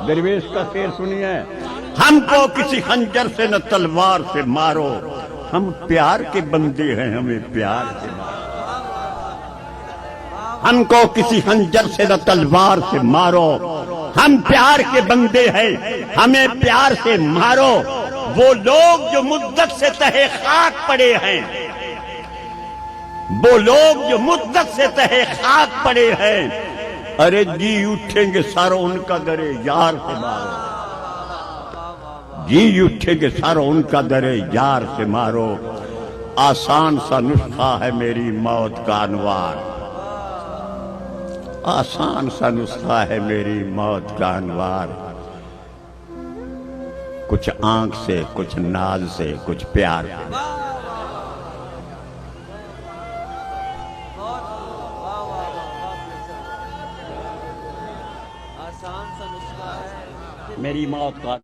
درویش کا شعر سنیے، ہم کو کسی خنجر سے نہ تلوار سے مارو، ہم پیار کے بندے ہیں، ہمیں پیار سے مارو۔ ہم کو کسی خنجر سے نہ تلوار سے مارو، ہم پیار کے بندے ہیں، ہمیں پیار سے مارو۔ وہ لوگ جو مدت سے تہے خاک پڑے ہیں، وہ لوگ جو مدت سے تہے خاک پڑے ہیں، ارے جی اٹھیں گے سارا ان کا درے یار سے مارو، جی اٹھیں گے سارا ان کا درے یار سے مارو۔ آسان سا نسخہ ہے میری موت کا انوار، آسان سا نسخہ ہے میری موت کا انوار۔ کچھ آنکھ سے، کچھ ناز سے، کچھ پیار سے۔ میری موت کا